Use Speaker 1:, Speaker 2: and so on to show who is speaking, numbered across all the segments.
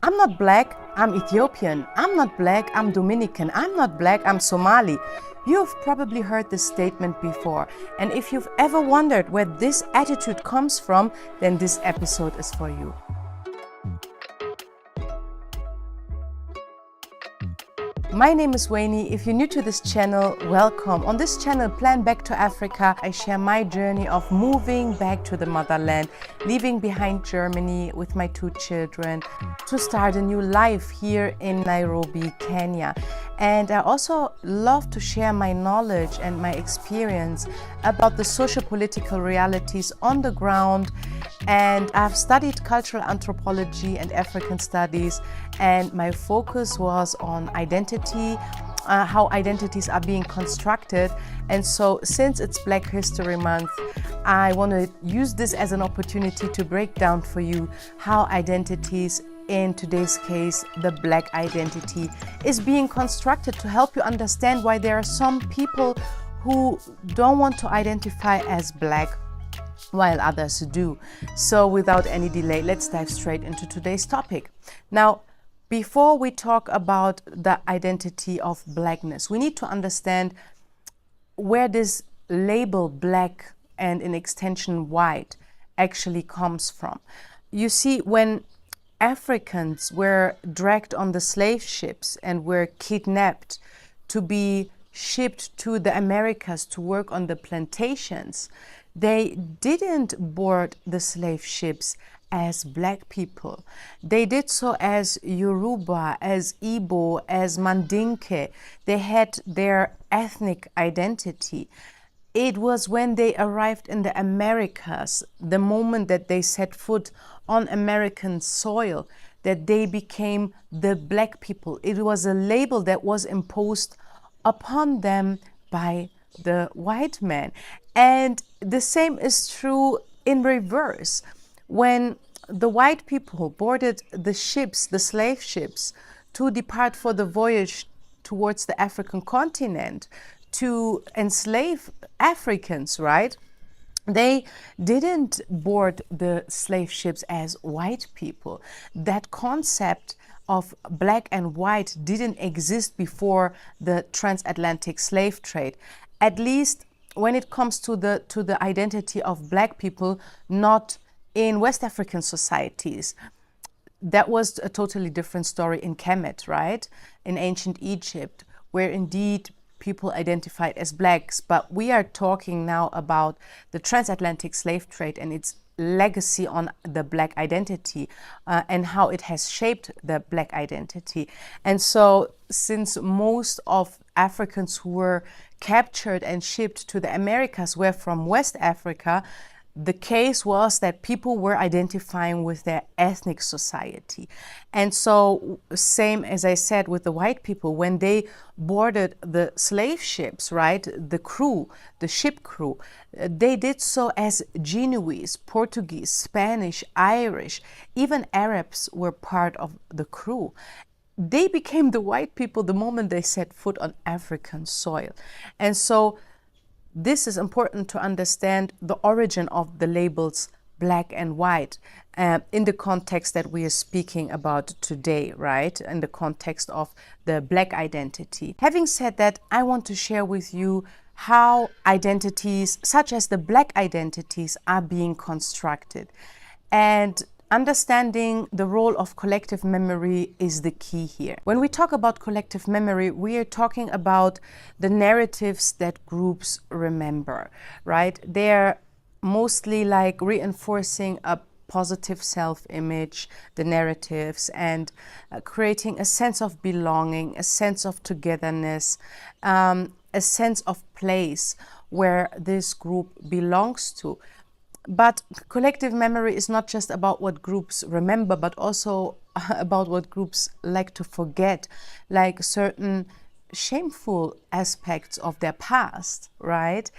Speaker 1: I'm not black, I'm Ethiopian. I'm not black, I'm Dominican. I'm not black, I'm Somali. You've probably heard this statement before. And if you've ever wondered where this attitude comes from, then this episode is for you. My name is Wayne. If you're new to this channel, welcome. On this channel, Plan Back to Africa, I share my journey of moving back to the motherland, leaving behind Germany with my 2 children to start a new life here in Nairobi, Kenya. And I also love to share my knowledge and my experience about the socio-political realities on the ground. And I've studied cultural anthropology and African studies, and my focus was on identity, how identities are being constructed. And so since it's Black History Month, I want to use this as an opportunity to break down for you how identities, in today's case, the Black identity, is being constructed, to help you understand why there are some people who don't want to identify as Black while others do. So without any delay, let's dive straight into today's topic. Now, before we talk about the identity of Blackness, we need to understand where this label Black and in extension white actually comes from. You see, when Africans were dragged on the slave ships and were kidnapped to be shipped to the Americas to work on the plantations, they didn't board the slave ships as Black people. They did so as Yoruba, as Igbo, as Mandinke. They had their ethnic identity. It was when they arrived in the Americas, the moment that they set foot on American soil, that they became the Black people. It was a label that was imposed upon them by the white man. And the same is true in reverse. When the white people boarded the ships, the slave ships, to depart for the voyage towards the African continent, to enslave Africans, right? They didn't board the slave ships as white people. That concept of Black and white didn't exist before the transatlantic slave trade. At least when it comes to the identity of Black people, not in West African societies. That was a totally different story in Kemet, right? In ancient Egypt, where indeed people identified as Blacks. But we are talking now about the transatlantic slave trade and its legacy on the Black identity and how it has shaped the Black identity. And so since most of Africans who were captured and shipped to the Americas were from West Africa, the case was that people were identifying with their ethnic society. And so, same as I said with the white people, when they boarded the slave ships, right, the crew, the ship crew, they did so as Genoese, Portuguese, Spanish, Irish, even Arabs were part of the crew. They became the white people the moment they set foot on African soil. And so this is important to understand the origin of the labels Black and white in the context that we are speaking about today, right? In the context of the Black identity. Having said that, I want to share with you how identities, such as the Black identities, are being constructed. And understanding the role of collective memory is the key here. When we talk about collective memory, we are talking about the narratives that groups remember, right? They're mostly like reinforcing a positive self-image, the narratives, and creating a sense of belonging, a sense of togetherness, a sense of place where this group belongs to. But collective memory is not just about what groups remember, but also about what groups like to forget, like certain shameful aspects of their past, right?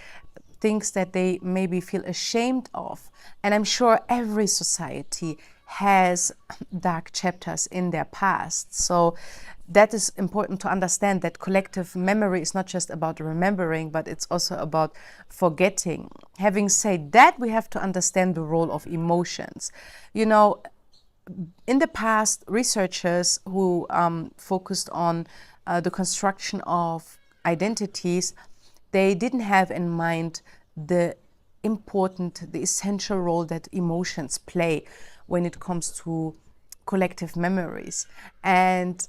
Speaker 1: Things that they maybe feel ashamed of. And I'm sure every society has dark chapters in their past. So that is important to understand, that collective memory is not just about remembering, but it's also about forgetting. Having said that, we have to understand the role of emotions. You know, in the past, researchers who focused on the construction of identities, they didn't have in mind the essential role that emotions play when it comes to collective memories. And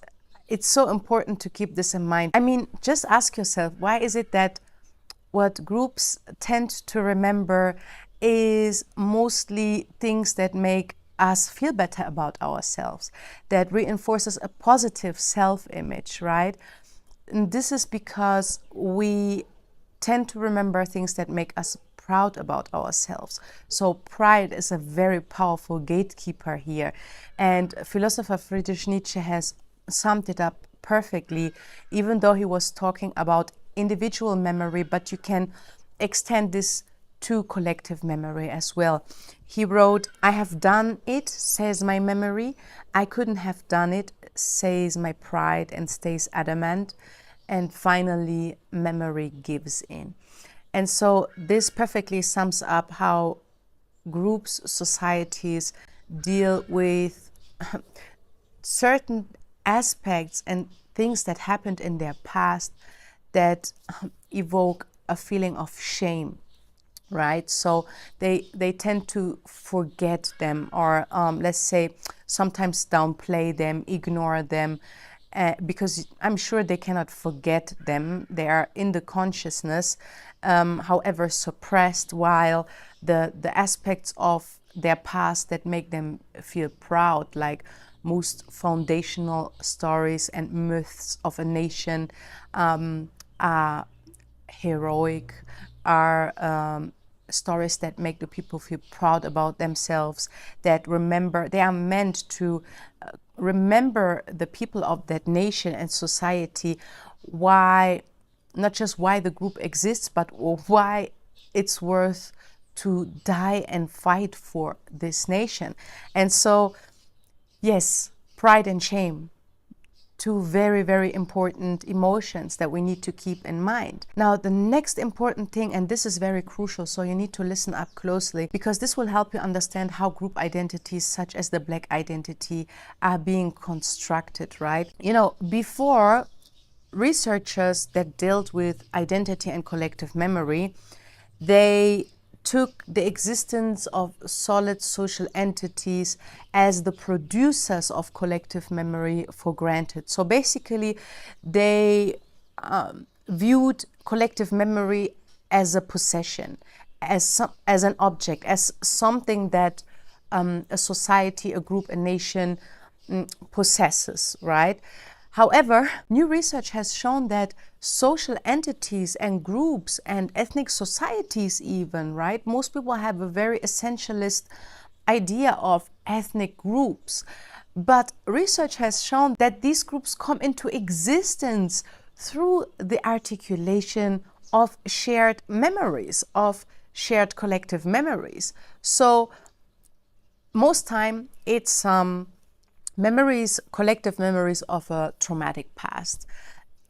Speaker 1: it's so important to keep this in mind. I mean, just ask yourself, why is it that what groups tend to remember is mostly things that make us feel better about ourselves, that reinforces a positive self-image, right? And this is because we tend to remember things that make us proud about ourselves. So pride is a very powerful gatekeeper here. And philosopher Friedrich Nietzsche has summed it up perfectly, even though he was talking about individual memory, but you can extend this to collective memory as well. He wrote, "I have done it, says my memory. I couldn't have done it, says my pride and stays adamant. And finally, memory gives in." And so this perfectly sums up how groups, societies deal with certain aspects and things that happened in their past that evoke a feeling of shame, right? So they tend to forget them, or let's say sometimes downplay them, ignore them, because I'm sure they cannot forget them. They are in the consciousness, however suppressed, while the aspects of their past that make them feel proud, like most foundational stories and myths of a nation, are heroic, are stories that make the people feel proud about themselves, that remember, they are meant to remember the people of that nation and society, why, not just why the group exists, but why it's worth to die and fight for this nation. And so, yes, pride and shame, two very, very important emotions that we need to keep in mind. Now, the next important thing, and this is very crucial, so you need to listen up closely, because this will help you understand how group identities such as the Black identity are being constructed, right? You know, before, researchers that dealt with identity and collective memory, they took the existence of solid social entities as the producers of collective memory for granted. So basically, they viewed collective memory as a possession, as an object, as something that a society, a group, a nation possesses, right? However, new research has shown that social entities and groups and ethnic societies even, right? Most people have a very essentialist idea of ethnic groups. But research has shown that these groups come into existence through the articulation of shared memories, of shared collective memories. So most time it's memories, collective memories of a traumatic past.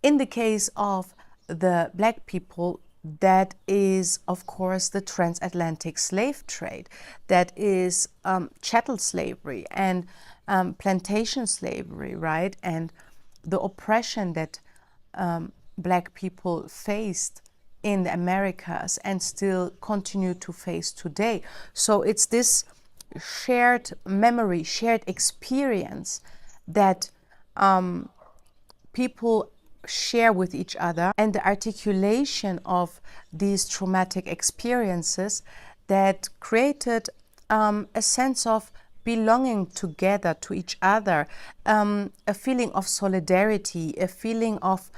Speaker 1: In the case of the Black people, that is, of course, the transatlantic slave trade, that is chattel slavery and plantation slavery, right? And the oppression that Black people faced in the Americas and still continue to face today. So it's this shared memory, shared experience that people share with each other, and the articulation of these traumatic experiences that created a sense of belonging together to each other, a feeling of solidarity, a feeling of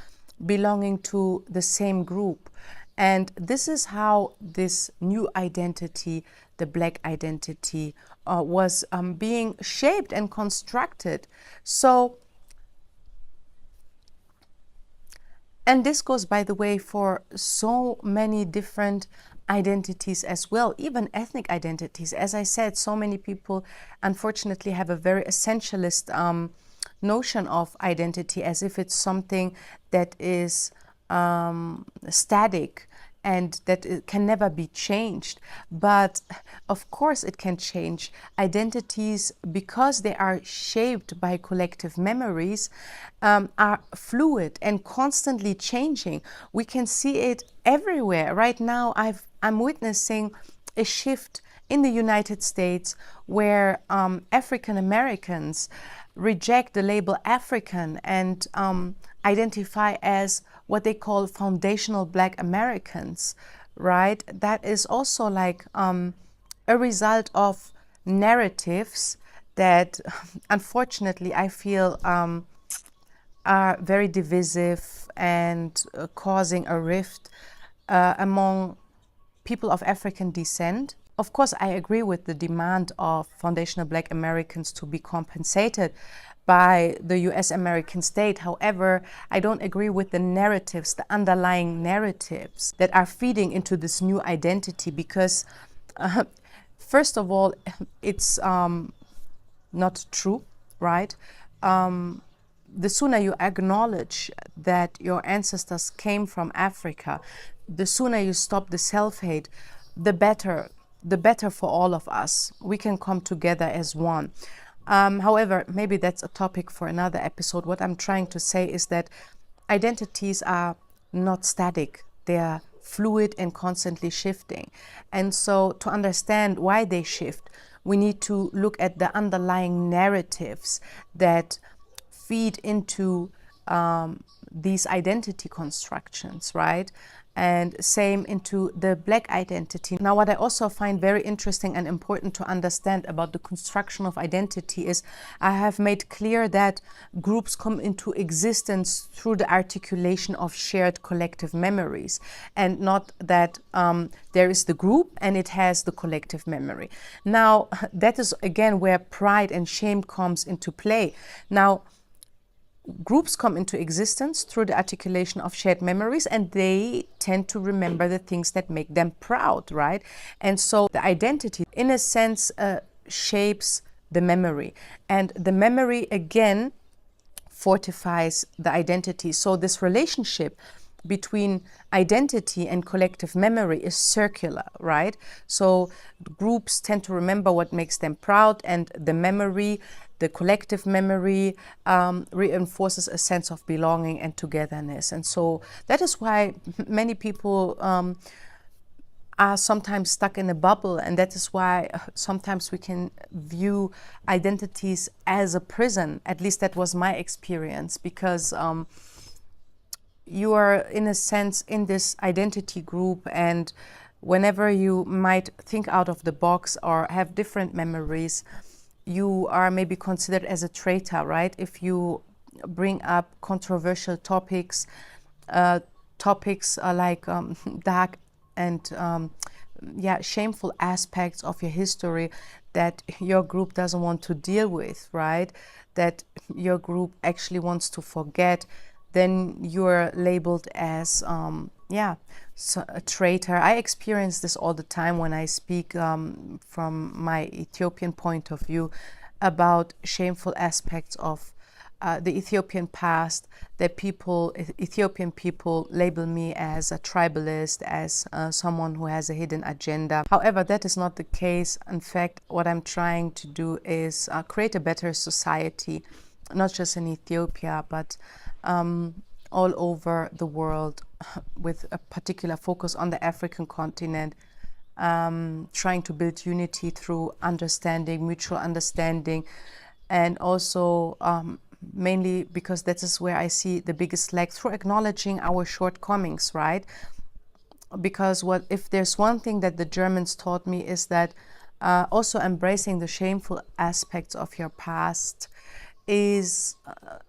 Speaker 1: belonging to the same group. And this is how this new identity, the Black identity, was being shaped and constructed. So, and this goes, by the way, for so many different identities as well, even ethnic identities. As I said, so many people, unfortunately, have a very essentialist notion of identity, as if it's something that is static and that it can never be changed. But of course it can change. Identities, because they are shaped by collective memories, are fluid and constantly changing. We can see it everywhere. Right now I'm witnessing a shift in the United States where African Americans reject the label African and identify as what they call foundational Black Americans, right? That is also like a result of narratives that unfortunately I feel are very divisive and causing a rift among people of African descent. Of course, I agree with the demand of foundational Black Americans to be compensated by the US American state. However, I don't agree with the narratives, the underlying narratives that are feeding into this new identity because, first of all, it's not true, right? The sooner you acknowledge that your ancestors came from Africa, the sooner you stop the self-hate, the better for all of us. We can come together as one. However, maybe that's a topic for another episode. What I'm trying to say is that identities are not static. They are fluid and constantly shifting. And so to understand why they shift, we need to look at the underlying narratives that feed into these identity constructions, right? And same into the Black identity. Now, what I also find very interesting and important to understand about the construction of identity is I have made clear that groups come into existence through the articulation of shared collective memories, and not that there is the group and it has the collective memory. Now, that is again where pride and shame comes into play. Now, groups come into existence through the articulation of shared memories, and they tend to remember the things that make them proud, right? And so the identity, in a sense, shapes the memory. And the memory, again, fortifies the identity. So this relationship between identity and collective memory is circular, right? So groups tend to remember what makes them proud, and the memory, the collective memory, reinforces a sense of belonging and togetherness. And so that is why many people are sometimes stuck in a bubble, and that is why sometimes we can view identities as a prison. At least that was my experience, because you are, in a sense, in this identity group, and whenever you might think out of the box or have different memories, you are maybe considered as a traitor, right? If you bring up controversial topics, like dark and shameful aspects of your history that your group doesn't want to deal with, right? That your group actually wants to forget, then you're labeled as a traitor. I experience this all the time when I speak from my Ethiopian point of view about shameful aspects of the Ethiopian past, that Ethiopian people label me as a tribalist, as someone who has a hidden agenda. However, that is not the case. In fact, what I'm trying to do is create a better society, not just in Ethiopia, but all over the world, with a particular focus on the African continent, trying to build unity through understanding, mutual understanding, and also mainly because that is where I see the biggest lack, through acknowledging our shortcomings, right? Because if there's one thing that the Germans taught me is that also embracing the shameful aspects of your past is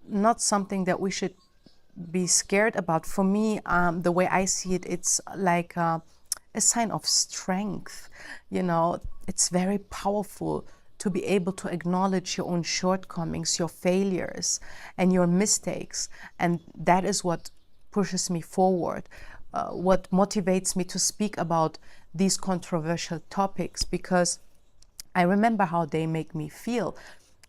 Speaker 1: not something that we should be scared about. For me, the way I see it, it's like a sign of strength. You know, it's very powerful to be able to acknowledge your own shortcomings, your failures, and your mistakes. And that is what pushes me forward, what motivates me to speak about these controversial topics, because I remember how they make me feel.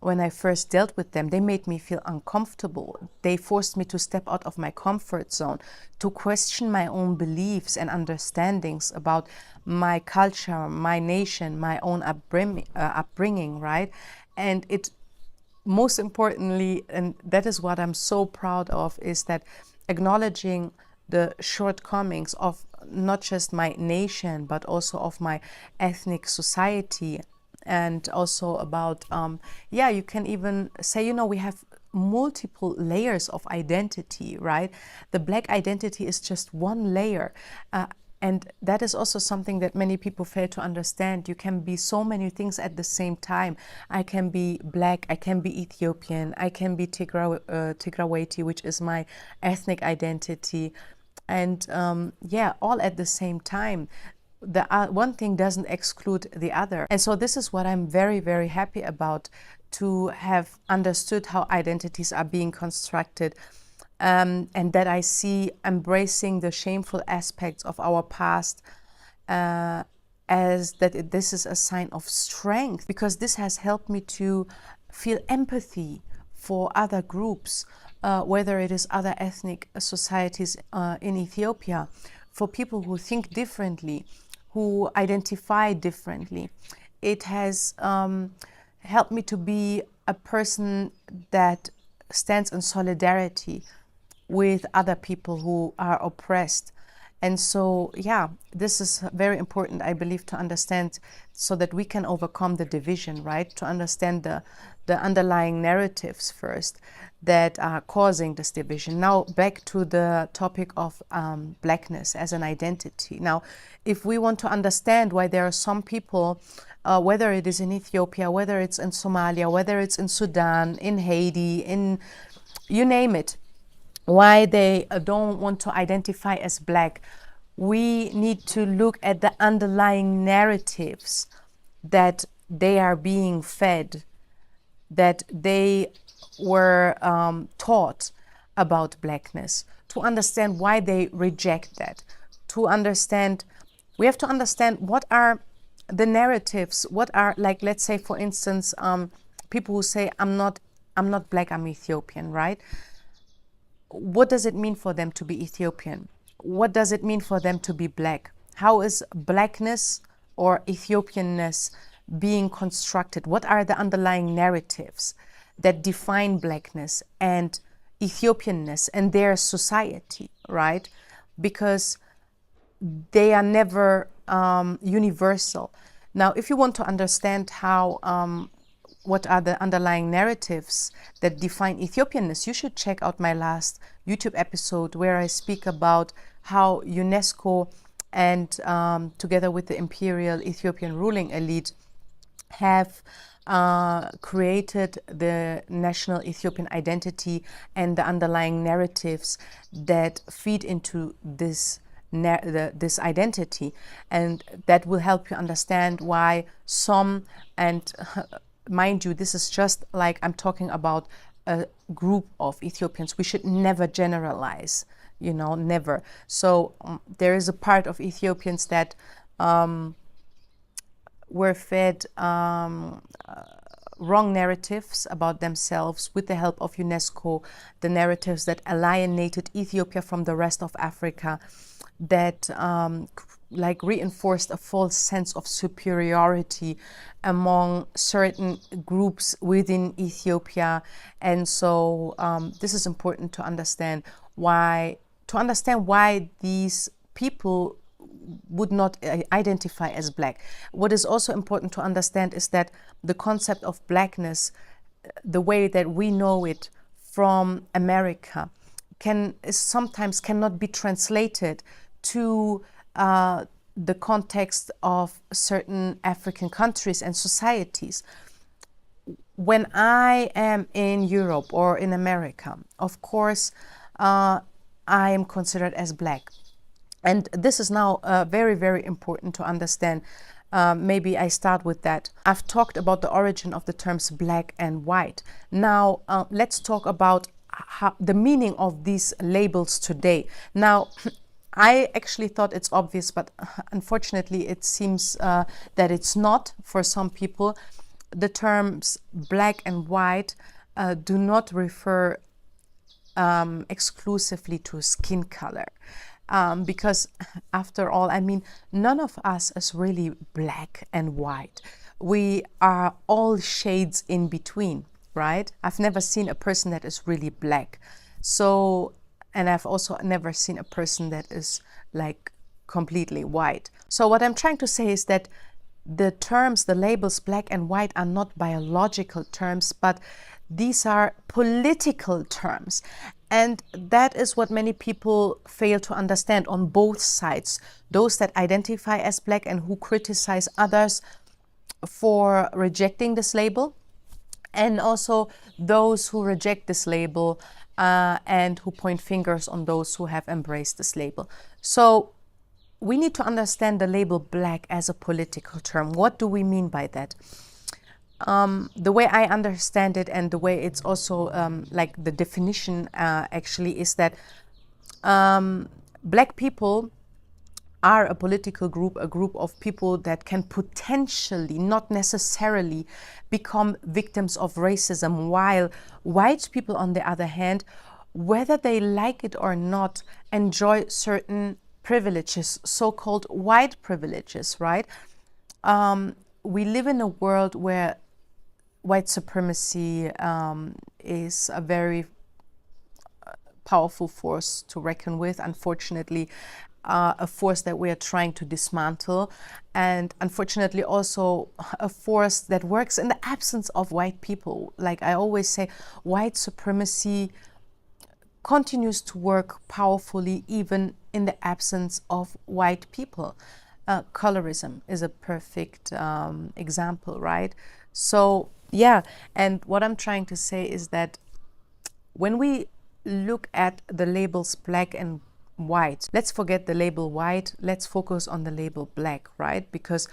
Speaker 1: when I first dealt with them, they made me feel uncomfortable. They forced me to step out of my comfort zone, to question my own beliefs and understandings about my culture, my nation, my own upbringing, right? And it, most importantly, and that is what I'm so proud of, is that acknowledging the shortcomings of not just my nation, but also of my ethnic society, and also about, you can even say, you know, we have multiple layers of identity, right? The Black identity is just one layer. And that is also something that many people fail to understand. You can be so many things at the same time. I can be Black, I can be Ethiopian, I can be Tigrawati, which is my ethnic identity. And all at the same time. The one thing doesn't exclude the other. And so this is what I'm very, very happy about, to have understood how identities are being constructed, and that I see embracing the shameful aspects of our past as that this is a sign of strength, because this has helped me to feel empathy for other groups, whether it is other ethnic societies in Ethiopia, for people who think differently, who identify differently. It has helped me to be a person that stands in solidarity with other people who are oppressed. And so, this is very important, I believe, to understand, so that we can overcome the division, right? To understand the underlying narratives first that are causing this division. Now, back to the topic of Blackness as an identity. Now, if we want to understand why there are some people, whether it is in Ethiopia, whether it's in Somalia, whether it's in Sudan, in Haiti, in you name it, why they don't want to identify as Black, we need to look at the underlying narratives that they are being fed, that they were taught about Blackness, to understand why they reject that, we have to understand what are the narratives, what are, like, let's say, for instance, people who say, I'm not Black, I'm Ethiopian, right? What does it mean for them to be Ethiopian? What does it mean for them to be Black? How is Blackness or Ethiopianness being constructed? What are the underlying narratives that define Blackness and Ethiopianness and their society, right? Because they are never universal. Now, if you want to understand how what are the underlying narratives that define Ethiopianness, you should check out my last YouTube episode where I speak about how UNESCO and together with the imperial Ethiopian ruling elite have created the national Ethiopian identity and the underlying narratives that feed into this identity, and that will help you understand why some, and mind you, this is just like I'm talking about a group of Ethiopians. We should never generalize, never. So there is a part of Ethiopians that were fed wrong narratives about themselves with the help of UNESCO, the narratives that alienated Ethiopia from the rest of Africa, that reinforced a false sense of superiority among certain groups within Ethiopia. And so this is important to understand why these people would not identify as Black. What is also important to understand is that the concept of Blackness, the way that we know it from America, sometimes cannot be translated to the context of certain African countries and societies. When I am in Europe or in America, of course, I am considered as Black. And this is now very, very important to understand. Maybe I start with that. I've talked about the origin of the terms Black and white. Now, let's talk about the meaning of these labels today. Now, I actually thought it's obvious, but unfortunately it seems that it's not for some people. the terms black and white do not refer exclusively to skin color. Because after all, I mean, none of us is really black and white. We are all shades in between, right? I've never seen a person that is really black. So, and I've also never seen a person that is like completely white. So what I'm trying to say is that the terms, the labels black and white are not biological terms, but these are political terms. And that is what many people fail to understand on both sides. Those that identify as black and who criticize others for rejecting this label, and also those who reject this label and who point fingers on those who have embraced this label. So we need to understand the label black as a political term. What do we mean by that? The way I understand it, and the way it's also like the definition actually, is that black people are a political group, a group of people that can potentially, not necessarily, become victims of racism, while white people, on the other hand, whether they like it or not, enjoy certain privileges, so-called white privileges, right? We live in a world where white supremacy is a very powerful force to reckon with, unfortunately, a force that we are trying to dismantle, and unfortunately also a force that works in the absence of white people. Like I always say, white supremacy continues to work powerfully even in the absence of white people. Colorism is a perfect example, right? So yeah, and what I'm trying to say is that when we look at the labels black and white, let's forget the label white, let's focus on the label black, right? Because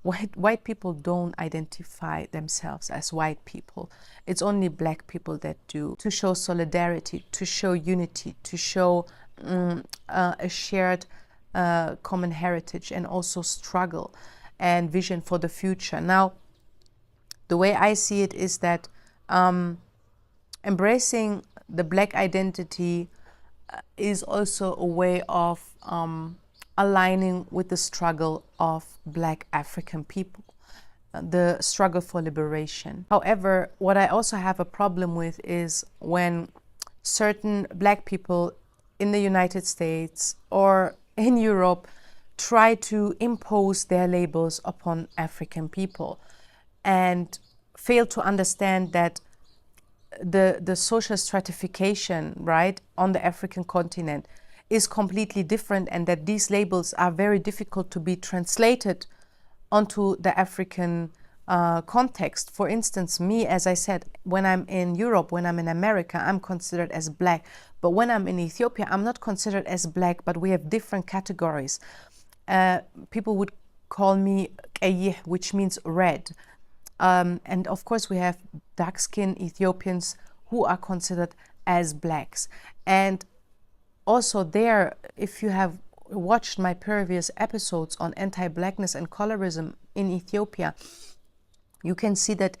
Speaker 1: white people don't identify themselves as white people. It's only black people that do, to show solidarity, to show unity, to show a shared common heritage, and also struggle and vision for the future. Now, the way I see it is that embracing the black identity is also a way of aligning with the struggle of black African people, the struggle for liberation. However, what I also have a problem with is when certain black people in the United States or in Europe try to impose their labels upon African people and fail to understand that the social stratification, right, on the African continent is completely different, and that these labels are very difficult to be translated onto the African context. For instance, me, as I said, when I'm in Europe, when I'm in America, I'm considered as black. But when I'm in Ethiopia, I'm not considered as black, but we have different categories. People would call me Kayih, which means red. And of course, we have dark-skinned Ethiopians who are considered as blacks. And also there, if you have watched my previous episodes on anti-blackness and colorism in Ethiopia, you can see that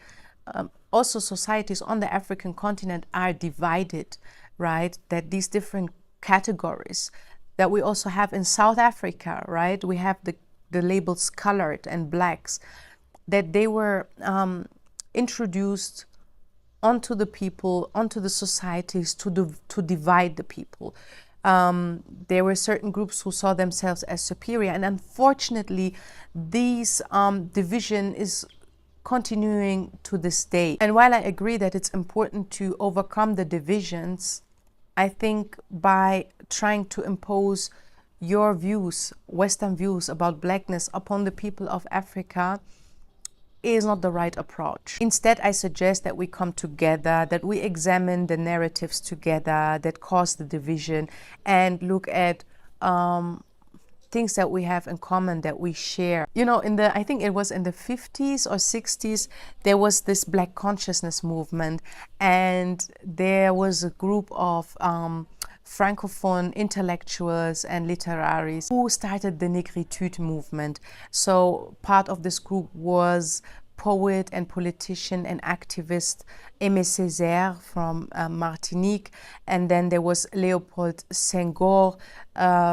Speaker 1: also societies on the African continent are divided, right? That these different categories that we also have in South Africa, right? We have the labels colored and blacks, that they were introduced onto the people, onto the societies to divide the people. There were certain groups who saw themselves as superior, and unfortunately, these division is continuing to this day. And while I agree that it's important to overcome the divisions, I think by trying to impose your views, Western views about blackness upon the people of Africa is not the right approach. Instead, I suggest that we come together, that we examine the narratives together that cause the division, and look at things that we have in common, that we share. You know, I think it was in the 50s or 60s, there was this Black consciousness movement, and there was a group of Francophone intellectuals and literaries who started the Negritude movement. So part of this group was poet and politician and activist Aimé Césaire from Martinique, and then there was Léopold Senghor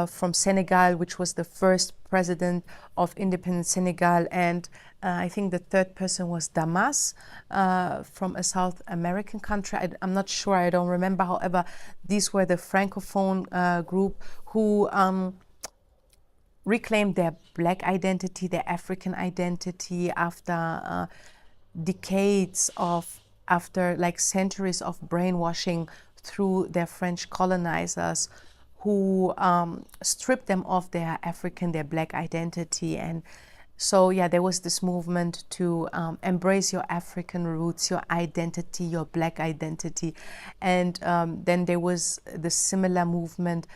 Speaker 1: from Senegal, which was the first president of independent Senegal, and I think the third person was Damas from a South American country. I'm not sure, I don't remember. However, these were the Francophone group who reclaimed their Black identity, their African identity after decades of, after like centuries of brainwashing through their French colonizers, who stripped them of their African, their Black identity. And so, yeah, there was this movement to embrace your African roots, your identity, your Black identity. And then there was the similar movement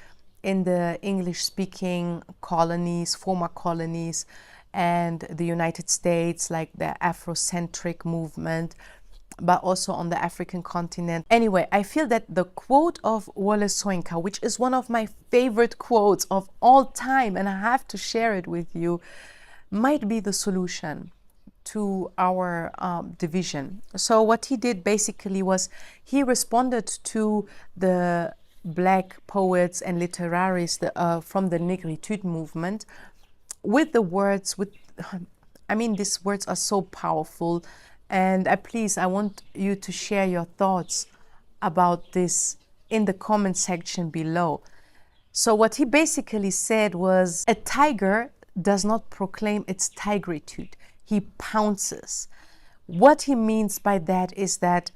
Speaker 1: in the English-speaking colonies, former colonies, and the United States, like the Afrocentric movement, but also on the African continent. Anyway, I feel that the quote of Wole Soyinka, which is one of my favorite quotes of all time, and I have to share it with you, might be the solution to our division. So what he did basically was he responded to the Black poets and literaries from the Negritude movement with the words, I mean, these words are so powerful, and I want you to share your thoughts about this in the comment section below. So what he basically said was, a tiger does not proclaim its tigritude, he pounces. What he means by that is that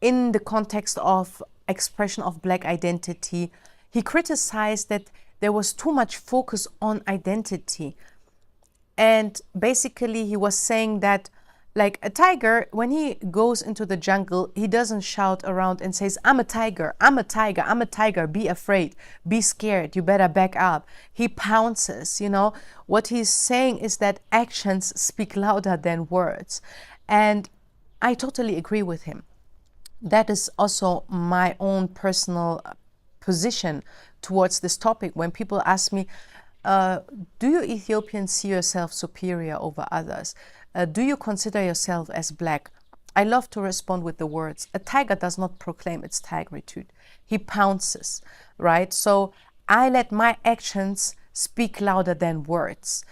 Speaker 1: in the context of expression of Black identity, he criticized that there was too much focus on identity. And basically he was saying that, like, a tiger, when he goes into the jungle, he doesn't shout around and says, I'm a tiger, I'm a tiger, I'm a tiger, be afraid, be scared, you better back up. He pounces, you know. What he's saying is that actions speak louder than words. And I totally agree with him. That is also my own personal position towards this topic. When people ask me, do you Ethiopians see yourself superior over others? Do you consider yourself as Black? I love to respond with the words, a tiger does not proclaim its tigritude. He pounces, right? So I let my actions speak louder than words.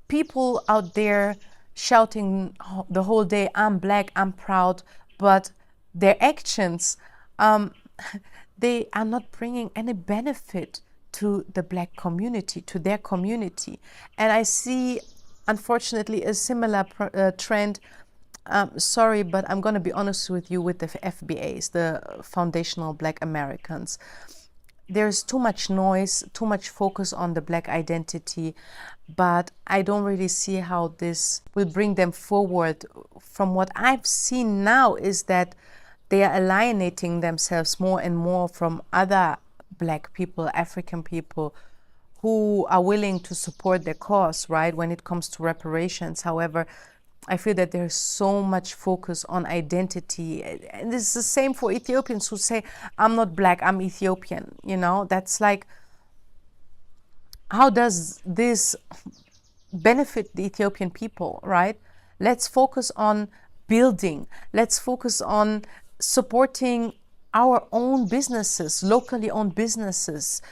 Speaker 1: People out there shouting the whole day, I'm Black, I'm proud, but their actions, they are not bringing any benefit to the Black community, to their community. And I see, unfortunately, a similar trend. Sorry, but I'm going to be honest with you, with the FBAs, the Foundational Black Americans. There's too much noise, too much focus on the Black identity, but I don't really see how this will bring them forward. From what I've seen now is that they are alienating themselves more and more from other Black people, African people, who are willing to support their cause, right, when it comes to reparations. However, I feel that there's so much focus on identity. And this is the same for Ethiopians who say, I'm not Black, I'm Ethiopian. You know, that's like, how does this benefit the Ethiopian people, right? Let's focus on building. Let's focus on supporting our own businesses, locally owned businesses,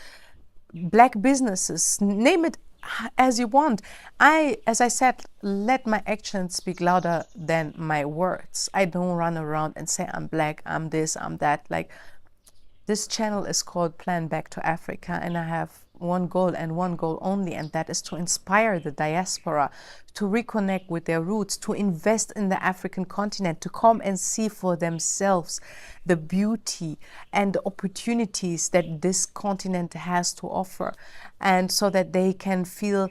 Speaker 1: Black businesses, name it as you want. As I said, let my actions speak louder than my words. I don't run around and say I'm Black, I'm this, I'm that. Like, this channel is called Plan Back to Africa, and I have one goal and one goal only, and that is to inspire the diaspora to reconnect with their roots, to invest in the African continent, to come and see for themselves the beauty and the opportunities that this continent has to offer, and so that they can feel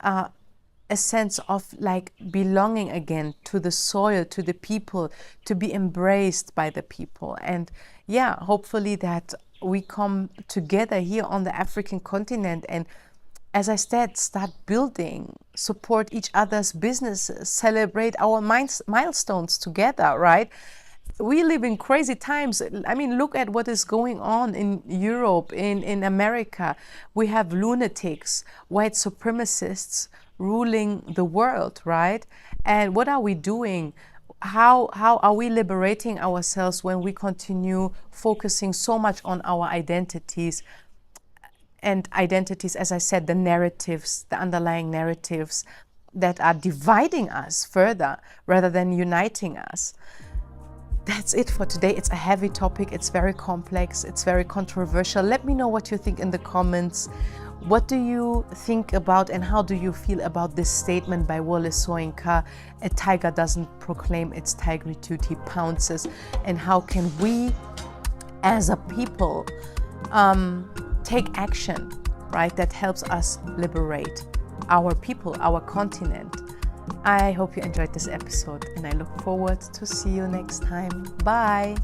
Speaker 1: a sense of like belonging again to the soil, to the people, to be embraced by the people. And yeah, hopefully that we come together here on the African continent and, as I said, start building, support each other's businesses, celebrate our milestones together, right? We live in crazy times. I mean, look at what is going on in Europe, in America. We have lunatics, white supremacists ruling the world, right? And what are we doing? How are we liberating ourselves when we continue focusing so much on our identities? And identities, as I said, the narratives, the underlying narratives that are dividing us further rather than uniting us. That's it for today. It's a heavy topic. It's very complex. It's very controversial. Let me know what you think in the comments. What do you think about and how do you feel about this statement by Wole Soyinka? A tiger doesn't proclaim its tigritude, he pounces. And how can we as a people take action, right, that helps us liberate our people, our continent? I hope you enjoyed this episode and I look forward to see you next time. Bye.